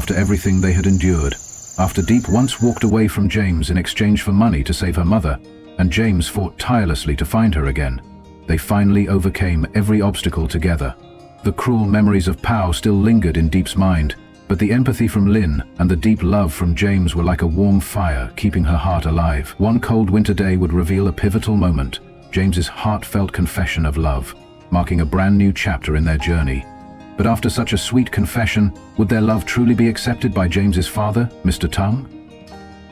after everything they had endured. After Deep once walked away from James in exchange for money to save her mother, and James fought tirelessly to find her again, they finally overcame every obstacle together. The cruel memories of Pao still lingered in Deep's mind, but the empathy from Lin and the deep love from James were like a warm fire, keeping her heart alive. One cold winter day would reveal a pivotal moment, James's heartfelt confession of love, marking a brand new chapter in their journey. But after such a sweet confession, would their love truly be accepted by James's father, Mr. Tung?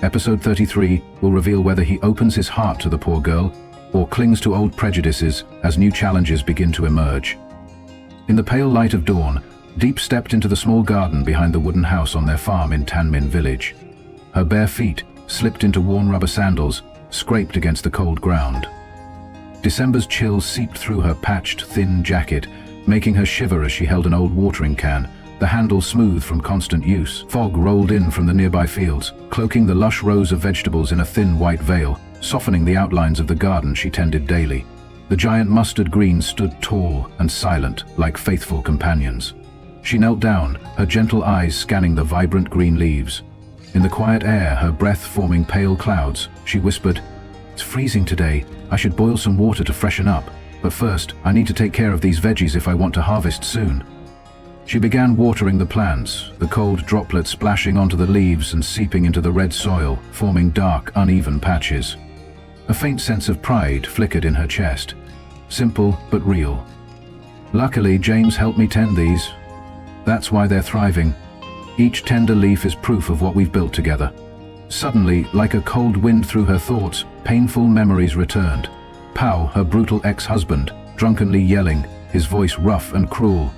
Episode 33 will reveal whether he opens his heart to the poor girl or clings to old prejudices as new challenges begin to emerge. In the pale light of dawn, Deep stepped into the small garden behind the wooden house on their farm in Tanmin village. Her bare feet, slipped into worn rubber sandals, scraped against the cold ground. December's chill seeped through her patched, thin jacket, making her shiver as she held an old watering can, the handle smooth from constant use. Fog rolled in from the nearby fields, cloaking the lush rows of vegetables in a thin white veil, softening the outlines of the garden she tended daily. The giant mustard greens stood tall and silent, like faithful companions. She knelt down, her gentle eyes scanning the vibrant green leaves. In the quiet air, her breath forming pale clouds, she whispered, "It's freezing today. I should boil some water to freshen up. But first, I need to take care of these veggies if I want to harvest soon." She began watering the plants, the cold droplets splashing onto the leaves and seeping into the red soil, forming dark, uneven patches. A faint sense of pride flickered in her chest. Simple, but real. "Luckily, James helped me tend these. That's why they're thriving. Each tender leaf is proof of what we've built together." Suddenly, like a cold wind through her thoughts, painful memories returned. Pao, her brutal ex-husband, drunkenly yelling, his voice rough and cruel.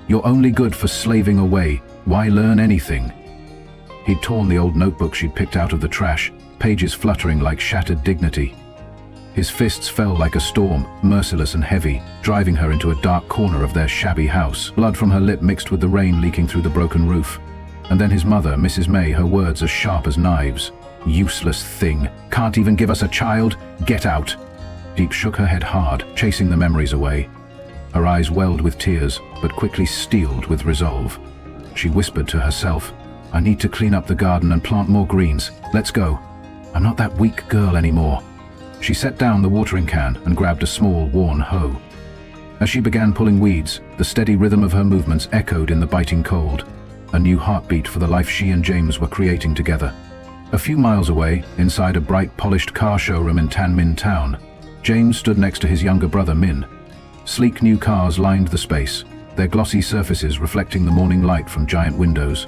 "You're only good for slaving away. Why learn anything?" He'd torn the old notebook she'd picked out of the trash, pages fluttering like shattered dignity. His fists fell like a storm, merciless and heavy, driving her into a dark corner of their shabby house. Blood from her lip mixed with the rain leaking through the broken roof. And then his mother, Mrs. May, her words as sharp as knives. "Useless thing. Can't even give us a child? Get out." Deep shook her head hard, chasing the memories away. Her eyes welled with tears, but quickly steeled with resolve. She whispered to herself, "I need to clean up the garden and plant more greens. Let's go. I'm not that weak girl anymore." She set down the watering can and grabbed a small, worn hoe. As she began pulling weeds, the steady rhythm of her movements echoed in the biting cold, a new heartbeat for the life she and James were creating together. A few miles away, inside a bright, polished car showroom in Tanmin town, James stood next to his younger brother Min. Sleek new cars lined the space, their glossy surfaces reflecting the morning light from giant windows.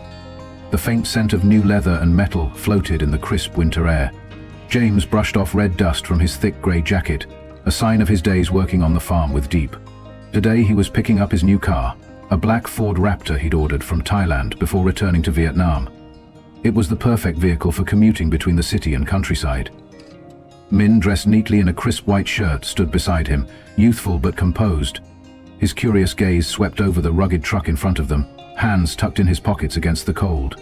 The faint scent of new leather and metal floated in the crisp winter air. James brushed off red dust from his thick grey jacket, a sign of his days working on the farm with Deep. Today he was picking up his new car, a black Ford Raptor he'd ordered from Thailand before returning to Vietnam. It was the perfect vehicle for commuting between the city and countryside. Min, dressed neatly in a crisp white shirt, stood beside him, youthful but composed. His curious gaze swept over the rugged truck in front of them, hands tucked in his pockets against the cold.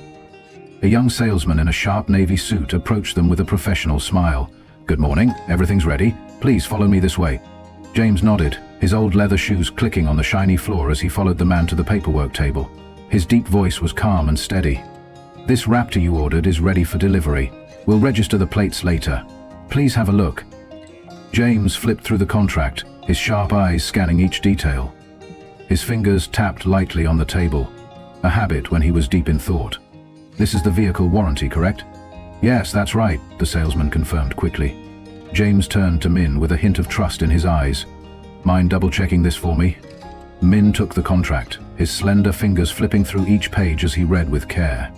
A young salesman in a sharp navy suit approached them with a professional smile. "Good morning, everything's ready. Please follow me this way." James nodded, his old leather shoes clicking on the shiny floor as he followed the man to the paperwork table. His deep voice was calm and steady. "This Raptor you ordered is ready for delivery. We'll register the plates later. Please have a look." James flipped through the contract, his sharp eyes scanning each detail. His fingers tapped lightly on the table, a habit when he was deep in thought. "This is the vehicle warranty, correct?" "Yes, that's right," the salesman confirmed quickly. James turned to Min with a hint of trust in his eyes. "Mind double-checking this for me?" Min took the contract, his slender fingers flipping through each page as he read with care.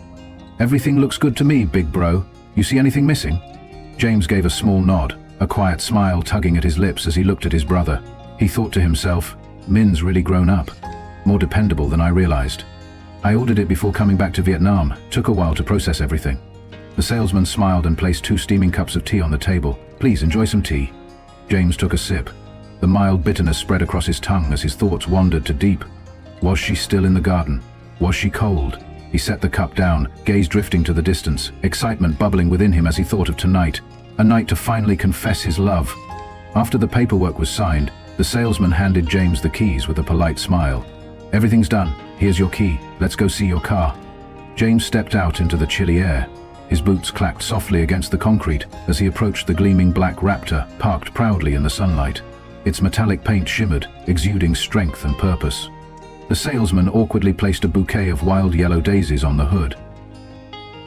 "Everything looks good to me, big bro. You see anything missing?" James gave a small nod, a quiet smile tugging at his lips as he looked at his brother. He thought to himself, "Min's really grown up. More dependable than I realized. I ordered it before coming back to Vietnam. Took a while to process everything." The salesman smiled and placed 2 steaming cups of tea on the table. "Please enjoy some tea." James took a sip. The mild bitterness spread across his tongue as his thoughts wandered to Deep. Was she still in the garden? Was she cold? He set the cup down, gaze drifting to the distance, excitement bubbling within him as he thought of tonight, a night to finally confess his love. After the paperwork was signed, the salesman handed James the keys with a polite smile. "Everything's done. Here's your key. Let's go see your car." James stepped out into the chilly air. His boots clacked softly against the concrete as he approached the gleaming black Raptor parked proudly in the sunlight. Its metallic paint shimmered, exuding strength and purpose. The salesman awkwardly placed a bouquet of wild yellow daisies on the hood.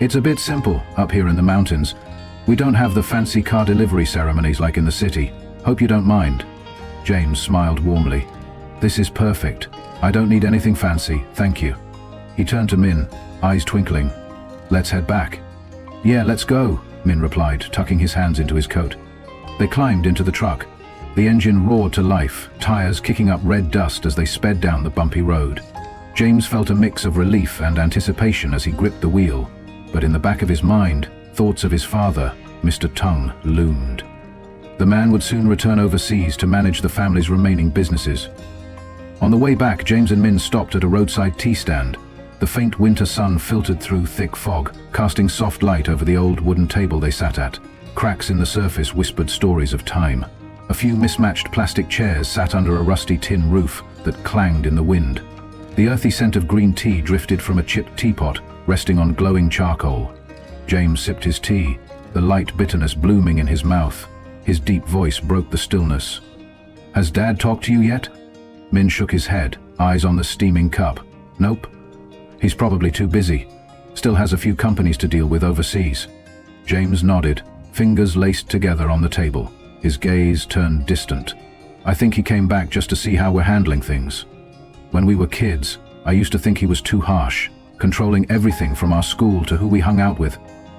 "It's a bit simple up here in the mountains. We don't have the fancy car delivery ceremonies like in the city. Hope you don't mind." James smiled warmly. "This is perfect. I don't need anything fancy, thank you." He turned to Min, eyes twinkling. "Let's head back." "Yeah, let's go," Min replied, tucking his hands into his coat. They climbed into the truck. The engine roared to life, tires kicking up red dust as they sped down the bumpy road. James felt a mix of relief and anticipation as he gripped the wheel, but in the back of his mind, thoughts of his father, Mr. Tung, loomed. The man would soon return overseas to manage the family's remaining businesses. On the way back, James and Min stopped at a roadside tea stand. The faint winter sun filtered through thick fog, casting soft light over the old wooden table they sat at. Cracks in the surface whispered stories of time. A few mismatched plastic chairs sat under a rusty tin roof that clanged in the wind. The earthy scent of green tea drifted from a chipped teapot, resting on glowing charcoal. James sipped his tea, the light bitterness blooming in his mouth. His deep voice broke the stillness. "Has Dad talked to you yet?" Min shook his head, eyes on the steaming cup. "Nope. He's probably too busy. Still has a few companies to deal with overseas." James nodded, fingers laced together on the table. His gaze turned distant. "I think he came back just to see how we're handling things. When we were kids, I used to think he was too harsh, controlling everything from our school to who we hung out with.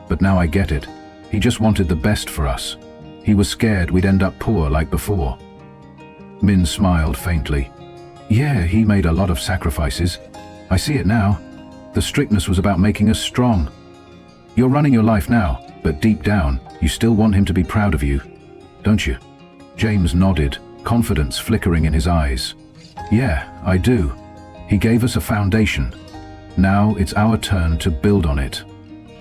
But now I get it. He just wanted the best for us. He was scared we'd end up poor like before." Min smiled faintly. "Yeah, he made a lot of sacrifices. I see it now. The strictness was about making us strong. You're running your life now, but deep down, you still want him to be proud of you, don't you?" James nodded, confidence flickering in his eyes. "Yeah, I do. He gave us a foundation. Now it's our turn to build on it."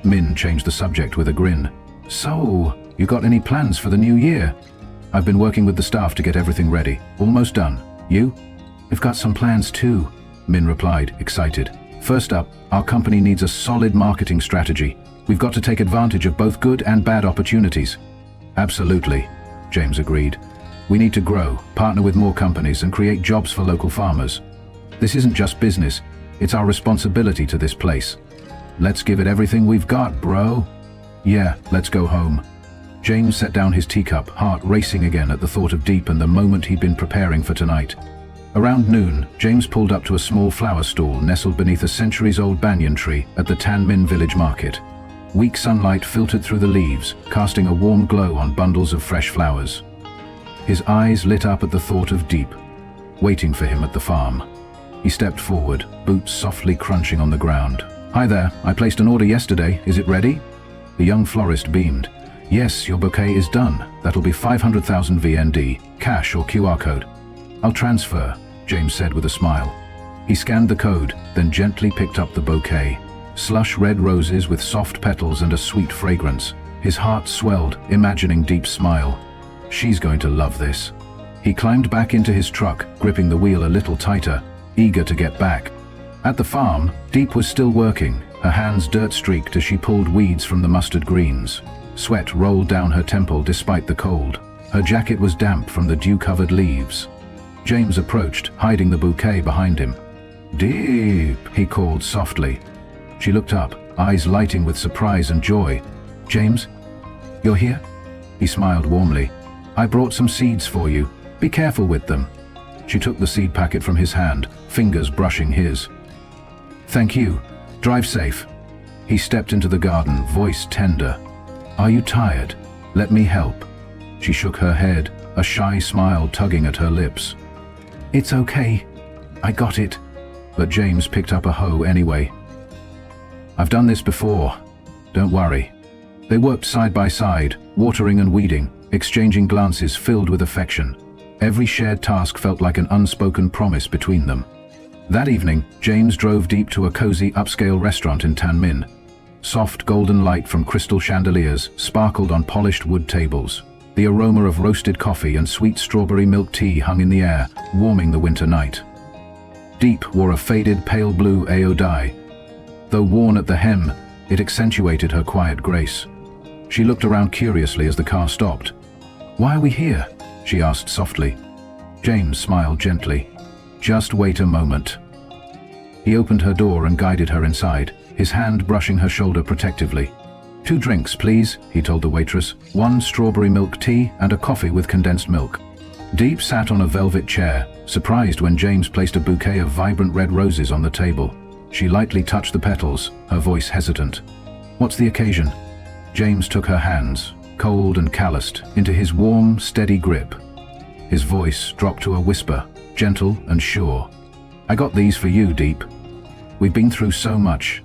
Min changed the subject with a grin. "So, you got any plans for the new year?" "I've been working with the staff to get everything ready. Almost done. You?" "We've got some plans too," Min replied, excited. "First up, our company needs a solid marketing strategy. We've got to take advantage of both good and bad opportunities." "Absolutely," James agreed. "We need to grow, partner with more companies, and create jobs for local farmers. This isn't just business, it's our responsibility to this place. Let's give it everything we've got, bro." "Yeah, let's go home." James set down his teacup, heart racing again at the thought of Deep and the moment he'd been preparing for tonight. Around noon, James pulled up to a small flower stall nestled beneath a centuries-old banyan tree at the Tan Min village market. Weak sunlight filtered through the leaves, casting a warm glow on bundles of fresh flowers. His eyes lit up at the thought of Deep, waiting for him at the farm. He stepped forward, boots softly crunching on the ground. "Hi there, I placed an order yesterday. Is it ready?" The young florist beamed. "Yes, your bouquet is done. That'll be 500,000 VND, cash or QR code." "I'll transfer," James said with a smile. He scanned the code, then gently picked up the bouquet. Slush red roses with soft petals and a sweet fragrance. His heart swelled, imagining Deep's smile. She's going to love this. He climbed back into his truck, gripping the wheel a little tighter, eager to get back. At the farm, Deep was still working, her hands dirt-streaked as she pulled weeds from the mustard greens. Sweat rolled down her temple despite the cold. Her jacket was damp from the dew-covered leaves. James approached, hiding the bouquet behind him. "Deep," he called softly. She looked up, eyes lighting with surprise and joy. "James, you're here?" He smiled warmly. "I brought some seeds for you. Be careful with them." She took the seed packet from his hand, fingers brushing his. "Thank you. Drive safe." He stepped into the garden, voice tender. "Are you tired? Let me help." She shook her head, a shy smile tugging at her lips. "It's okay. I got it." But James picked up a hoe anyway. "I've done this before. Don't worry." They worked side by side, watering and weeding, exchanging glances filled with affection. Every shared task felt like an unspoken promise between them. That evening, James drove Deep to a cozy upscale restaurant in Tan Min. Soft golden light from crystal chandeliers sparkled on polished wood tables. The aroma of roasted coffee and sweet strawberry milk tea hung in the air, warming the winter night. Deep wore a faded pale blue AO dye, Though worn at the hem, it accentuated her quiet grace. She looked around curiously as the car stopped. "Why are we here?" she asked softly. James smiled gently. "Just wait a moment." He opened her door and guided her inside, his hand brushing her shoulder protectively. "2 drinks, please," he told the waitress. "1 strawberry milk tea and a coffee with condensed milk." Deep sat on a velvet chair, surprised when James placed a bouquet of vibrant red roses on the table. She lightly touched the petals, her voice hesitant. "What's the occasion?" James took her hands, cold and calloused, into his warm, steady grip. His voice dropped to a whisper, gentle and sure. "I got these for you, Deep. We've been through so much.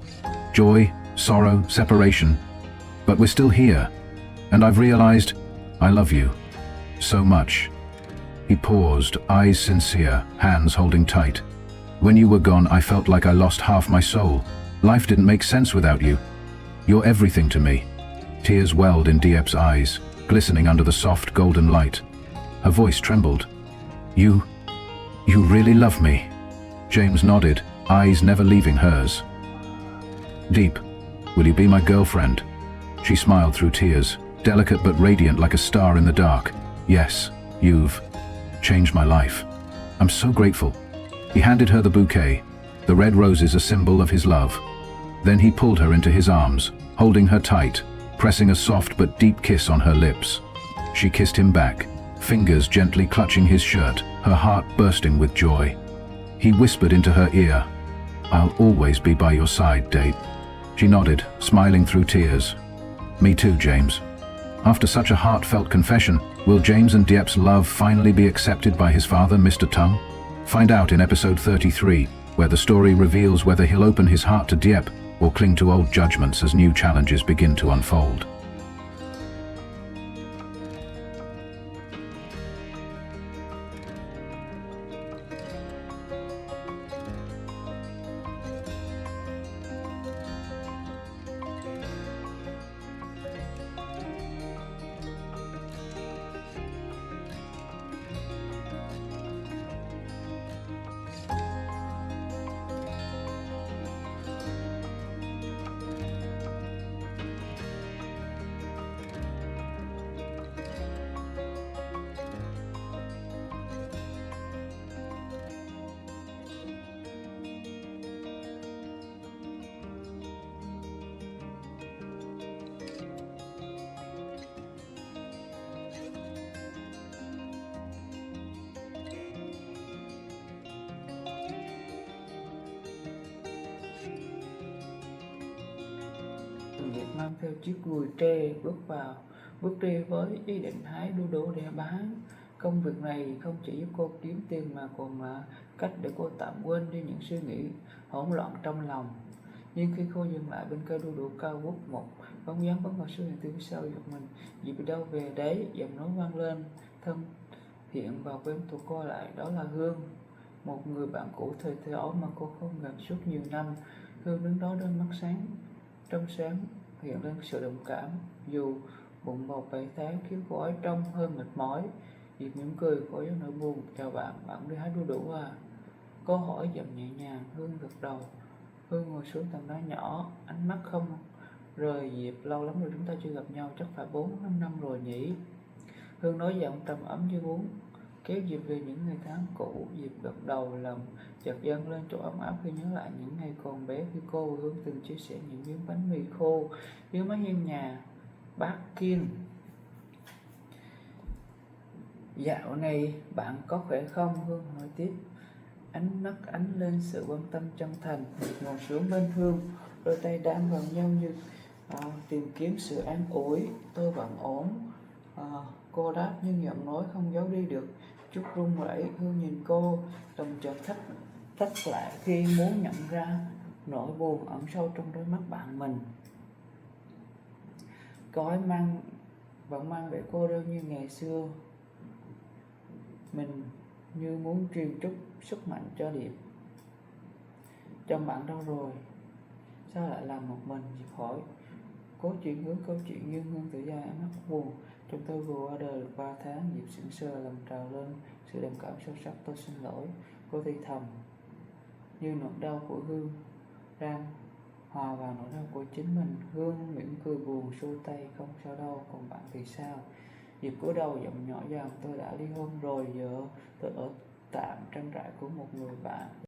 Joy, sorrow, separation. But we're still here. And I've realized I love you. So much." He paused, eyes sincere, hands holding tight. "When you were gone, I felt like I lost half my soul. Life didn't make sense without you. You're everything to me." Tears welled in Diep's eyes, glistening under the soft golden light. Her voice trembled. You really love me?" James nodded, eyes never leaving hers. "Deep, will you be my girlfriend?" She smiled through tears, delicate but radiant like a star in the dark. "Yes, you've changed my life. I'm so grateful." He handed her the bouquet, the red roses a symbol of his love. Then he pulled her into his arms, holding her tight, pressing a soft but deep kiss on her lips. She kissed him back, fingers gently clutching his shirt, her heart bursting with joy. He whispered into her ear, "I'll always be by your side, Deep." She nodded, smiling through tears. "Me too, James." After such a heartfelt confession, will James and Diep's love finally be accepted by his father, Mr. Tung? Find out in episode 33, where the story reveals whether he'll open his heart to Diep or cling to old judgments as new challenges begin to unfold. Việt mang theo chiếc gùi tre bước đi với ý định hái đu đủ để bán. Công việc này không chỉ giúp cô kiếm tiền mà còn là cách để cô tạm quên đi những suy nghĩ hỗn loạn trong lòng. Nhưng khi cô dừng lại bên cây đu đủ cao vút, một bóng dáng bất ngờ xuất hiện từ phía sau giật mình. "Dì bị đâu về đấy?" Giọng nói vang lên, thân hiện và quen thuộc cô lại. Đó là Hương, một người bạn cũ thời thơ ấu mà cô không gặp suốt nhiều năm. Hương đứng đó, đôi mắt trong sáng hiện lên sự đồng cảm, dù bụng bầu 7 tháng khiến cô ấy trông hơi mệt mỏi. Diệp mỉm cười, có dấu nỗi buồn. "Chào bạn, bạn đi hái đu đủ à?" Cô hỏi giọng nhẹ nhàng. Hương gật đầu. Hương ngồi xuống tảng đá nhỏ, ánh mắt không rời Diệp. "Lâu lắm rồi chúng ta chưa gặp nhau, chắc phải 4-5 năm rồi nhỉ?" Hương nói giọng trầm ấm như muốn kéo Diệp về những ngày tháng cũ. Diệp gật đầu, lòng chợt dâng lên chỗ ấm áp khi nhớ lại những ngày còn bé, khi cô và Hương từng chia sẻ những miếng bánh mì khô dưới mái hiên nhà bác Kiên. "Dạo này bạn có khỏe không?" Hương hỏi tiếp, ánh mắt ánh lên sự quan tâm chân thành. Diệp ngồi xuống bên Hương, đôi tay đan vào nhau như tìm kiếm sự an ủi. "Tôi vẫn ổn." Cô đáp, nhưng giọng nói không giấu đi được chút run rẩy. Hương nhìn cô, lòng chợt thất lại khi muốn nhận ra nỗi buồn ẩn sâu trong đôi mắt bạn mình. Cô ấy vẫn mang vẻ cô đơn như ngày xưa. Mình như muốn truyền chút sức mạnh cho Điệp. "Chồng bạn đâu rồi? Sao lại làm một mình?" Diệp hỏi, cố chuyển hướng câu chuyện. Nhưng Hương tự dài ánh mắt buồn. "Chồng tôi vừa qua đời được 3 tháng." Diệp sững sờ, lòng trào lên sự đồng cảm sâu sắc. "Tôi xin lỗi." Cô thì thầm, như nỗi đau của Hương đang hòa vào nỗi đau của chính mình. Hương mỉm cười buồn xua tay, không sao đâu, còn bạn thì sao? Diệp cúi đầu giọng nhỏ dần, tôi đã ly hôn rồi, giờ tôi ở tạm trang trại của một người bạn.